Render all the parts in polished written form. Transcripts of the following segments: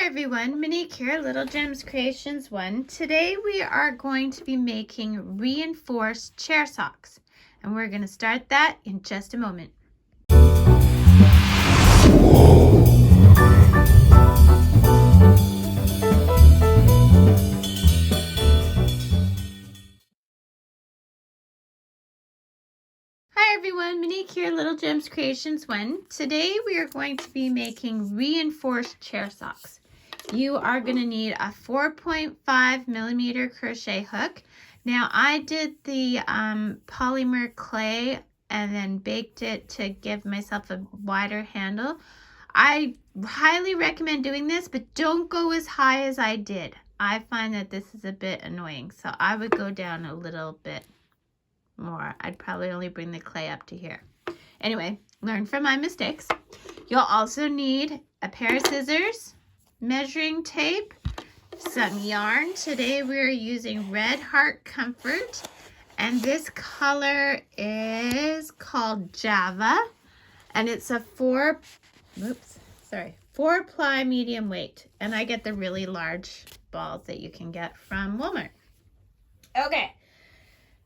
Everyone, Monique here, Little Gems Creations 1. Today we are going to be making reinforced chair socks, and we're going to start that in just a moment. Hi everyone, Monique here, Little Gems Creations 1. Today we are going to be making reinforced chair socks. You are going to need a 4.5 millimeter crochet hook. Now I did the polymer clay and then baked it to give myself a wider handle. I highly recommend doing this, but don't go as high as I did. I find that this is a bit annoying, so I would go down a little bit more. I'd probably only bring the clay up to here. Anyway, learn from my mistakes. You'll also need a pair of scissors, measuring tape, some yarn. Today we're using Red Heart Comfort, and this color is called Java, and it's a 4-ply medium weight, and I get the really large balls that you can get from Walmart. Okay,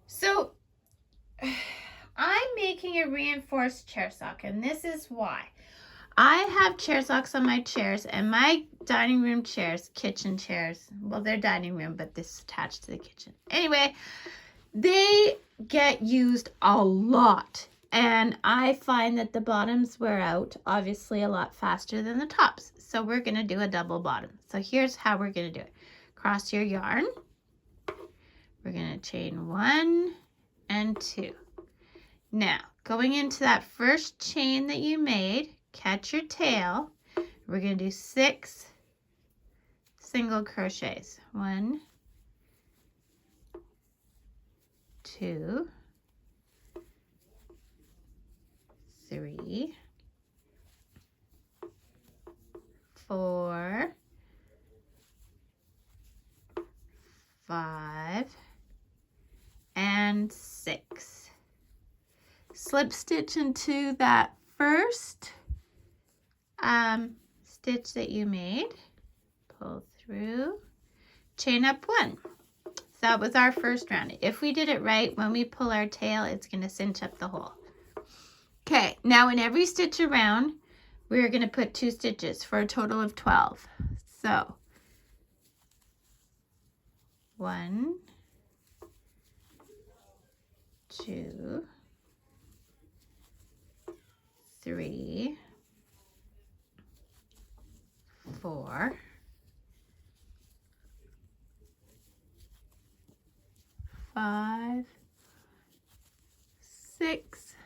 so I'm making a reinforced chair sock, and this is why. I have chair socks on my chairs, and my dining room chairs, kitchen chairs, well, they're dining room, but this is attached to the kitchen. Anyway, they get used a lot, and I find that the bottoms wear out, obviously, a lot faster than the tops. So we're going to do a double bottom. So here's how we're going to do it. Cross your yarn. We're going to chain 1 and 2. Now, going into that first chain that you made, catch your tail. We're going to do 6 single crochets. 1, 2, 3, 4, 5, and 6. Slip stitch into that first stitch that you made, pull through, chain up 1. So that was our first round. If we did it right, when we pull our tail, it's going to cinch up the hole. Okay, now in every stitch around, we're going to put 2 stitches for a total of 12. So 1, 2, 3, 4, 5, 6,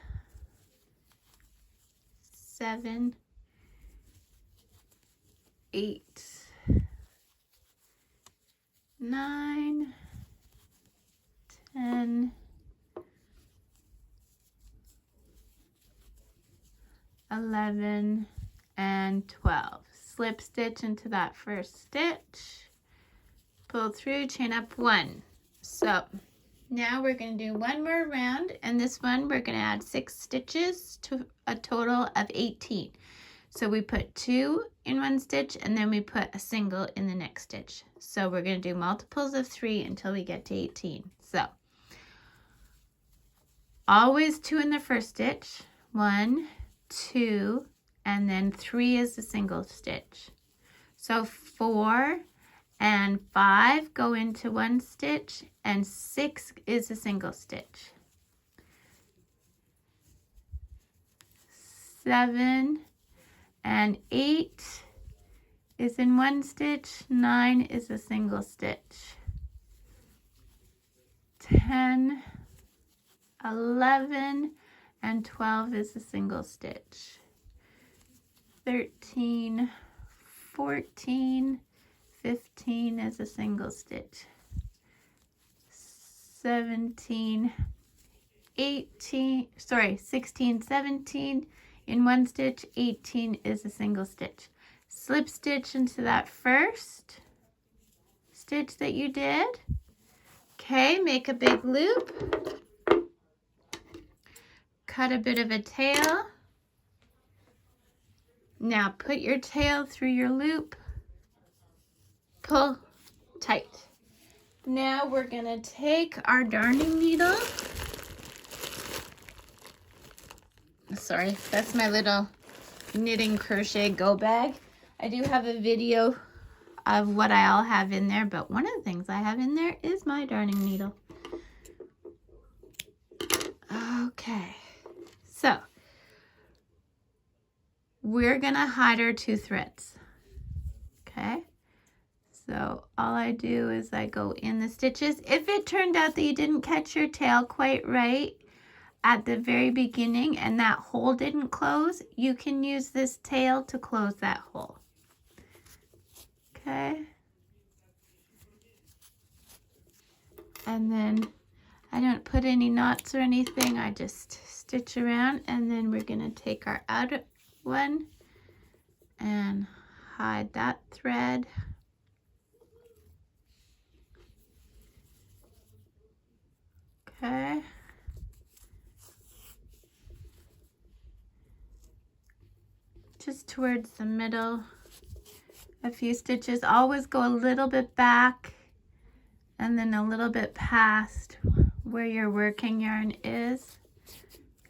7, 8, 9, 10, 11, and 12. Slip stitch into that first stitch, pull through, chain up 1. So now we're going to do one more round, and this one we're going to add 6 stitches to a total of 18. So we put 2 in one stitch, and then we put a single in the next stitch. So we're going to do multiples of 3 until we get to 18. So always 2 in the first stitch, 1, 2, and then 3 is the single stitch. So 4 and 5 go into one stitch, and 6 is a single stitch. 7 and 8 is in one stitch, 9 is a single stitch. 10, 11, and 12 is a single stitch. 13, 14, 15 is a single stitch. 16, 17 in one stitch, 18 is a single stitch. Slip stitch into that first stitch that you did. Okay, make a big loop. Cut a bit of a tail. Now put your tail through your loop pull tight. Now we're gonna take our darning needle. Sorry, that's my little knitting crochet go bag. I do have a video of what I all have in there, but one of the things I have in there is my darning needle. Okay, so we're gonna hide our 2 threads. Okay, so all I do is I go in the stitches. If it turned out that you didn't catch your tail quite right at the very beginning and that hole didn't close, you can use this tail to close that hole. Okay, and then I don't put any knots or anything, I just stitch around, and then we're gonna take our outer one and hide that thread. Okay. Just towards the middle, a few stitches. Always go a little bit back and then a little bit past where your working yarn is.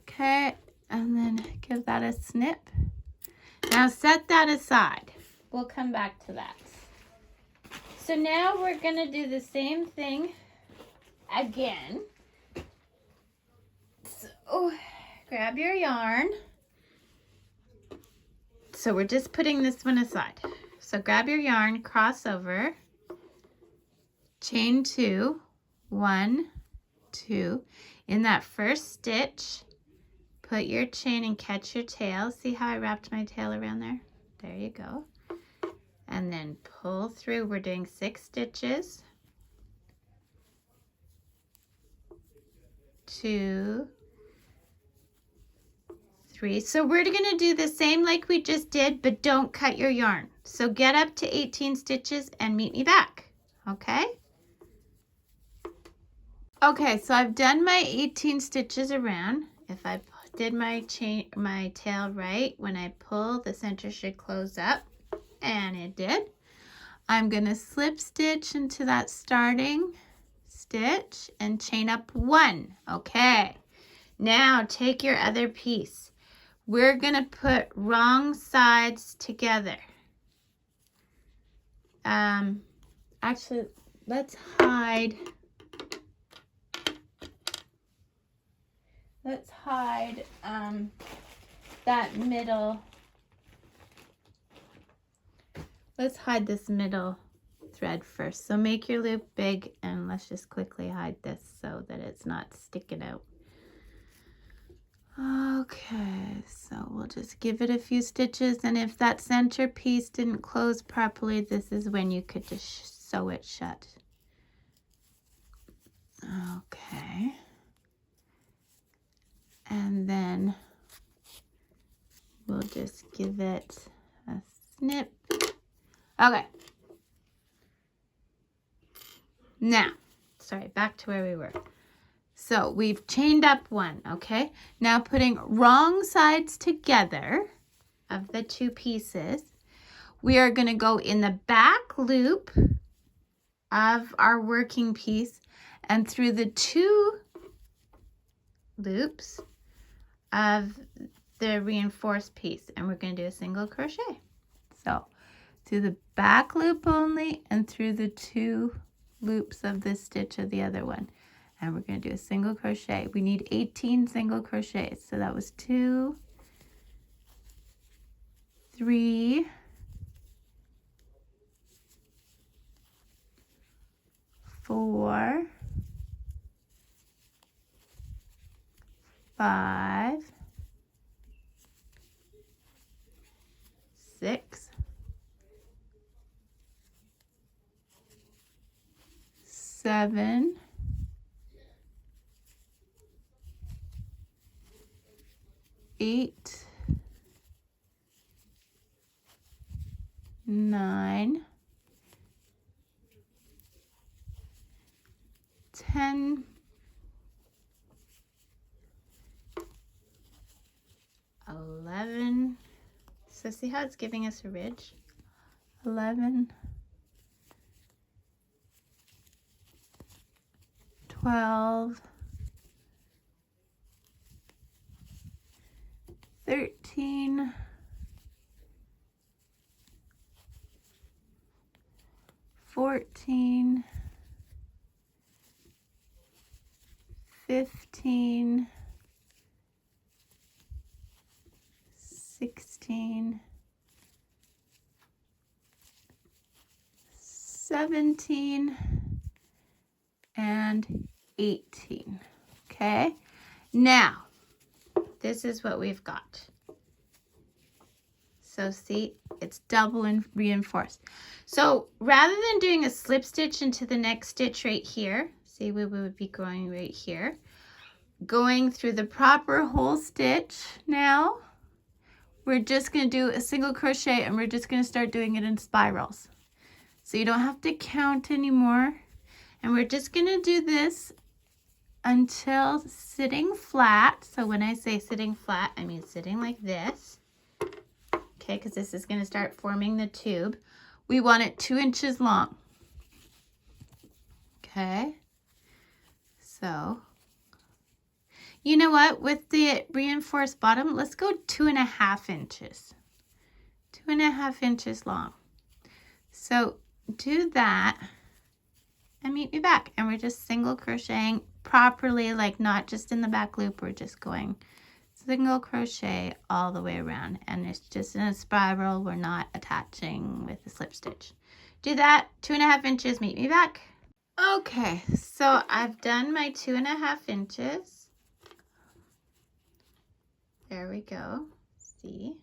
Okay, and then give that a snip. Now set that aside. We'll come back to that. So now we're gonna do the same thing again. So grab your yarn. So we're just putting this one aside. So grab your yarn, cross over, chain 2, 1, 2. In that first stitch, put your chain and catch your tail. See how I wrapped my tail around there? There you go. And then pull through. We're doing 6 stitches. 2, 3. So we're going to do the same like we just did, but don't cut your yarn. So get up to 18 stitches and meet me back. Okay? Okay, so I've done my 18 stitches around. If I did my tail right, when I pull, the center should close up, and it did. I'm going to slip stitch into that starting stitch and chain up 1. Okay, now take your other piece. We're going to put wrong sides together. Actually, let's hide. Let's hide that middle. Let's hide this middle thread first. So make your loop big, and let's just quickly hide this so that it's not sticking out. Okay, so we'll just give it a few stitches, and if that center piece didn't close properly, this is when you could just sew it shut. Okay. And then we'll just give it a snip. Okay. Now, sorry, back to where we were. So we've chained up 1, okay? Now putting wrong sides together of the 2 pieces, we are going to go in the back loop of our working piece and through the 2 loops of the reinforced piece, and we're going to do a single crochet. So through the back loop only and through the 2 loops of this stitch of the other one, and we're going to do a single crochet. We need 18 single crochets, so that was 2, 3, 4, 5, 6, 7, 8, 9, 10, 11. So see how it's giving us a ridge? 11, 12, 13, 14, 15, 16, 17, and 18. Okay, now this is what we've got. So see, it's double and reinforced. So rather than doing a slip stitch into the next stitch right here, see, we would be going right here, going through the proper hole stitch. Now we're just going to do a single crochet, and we're just going to start doing it in spirals. So you don't have to count anymore. And we're just going to do this until sitting flat. So when I say sitting flat, I mean sitting like this. Okay, because this is going to start forming the tube. We want it 2 inches long. Okay, so you know what? With the reinforced bottom, let's go 2.5 inches. 2.5 inches long. So do that and meet me back. And we're just single crocheting properly, like not just in the back loop. We're just going single crochet all the way around, and it's just in a spiral. We're not attaching with a slip stitch. Do that, 2.5 inches, meet me back. Okay, so I've done my 2.5 inches. There we go. See,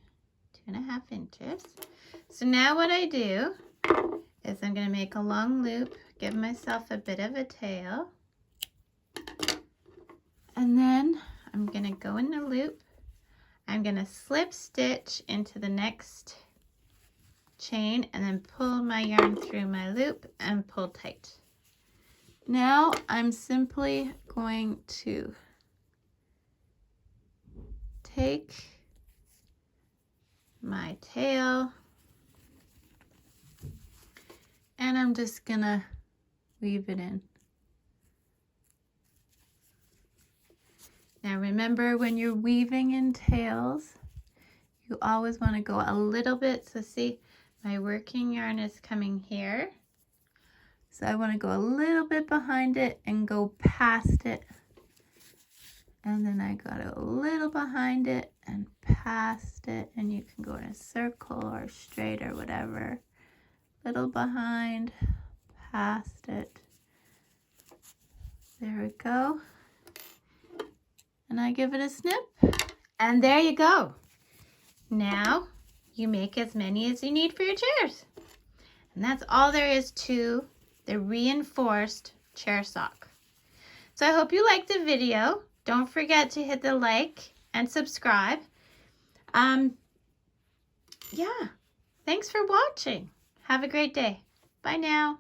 2.5 inches. So now what I do is I'm going to make a long loop, give myself a bit of a tail, and then I'm going to go in the loop. I'm going to slip stitch into the next chain and then pull my yarn through my loop and pull tight. Now I'm simply going to take my tail and I'm just going to weave it in. Now remember, when you're weaving in tails, you always want to go a little bit. So see, my working yarn is coming here. So I want to go a little bit behind it and go past it. And then I got a little behind it and past it. And you can go in a circle or straight or whatever. Little behind, past it. There we go. And I give it a snip, and there you go. Now you make as many as you need for your chairs. And that's all there is to the reinforced chair sock. So I hope you liked the video. Don't forget to hit the like and subscribe. Yeah, thanks for watching. Have a great day. Bye now.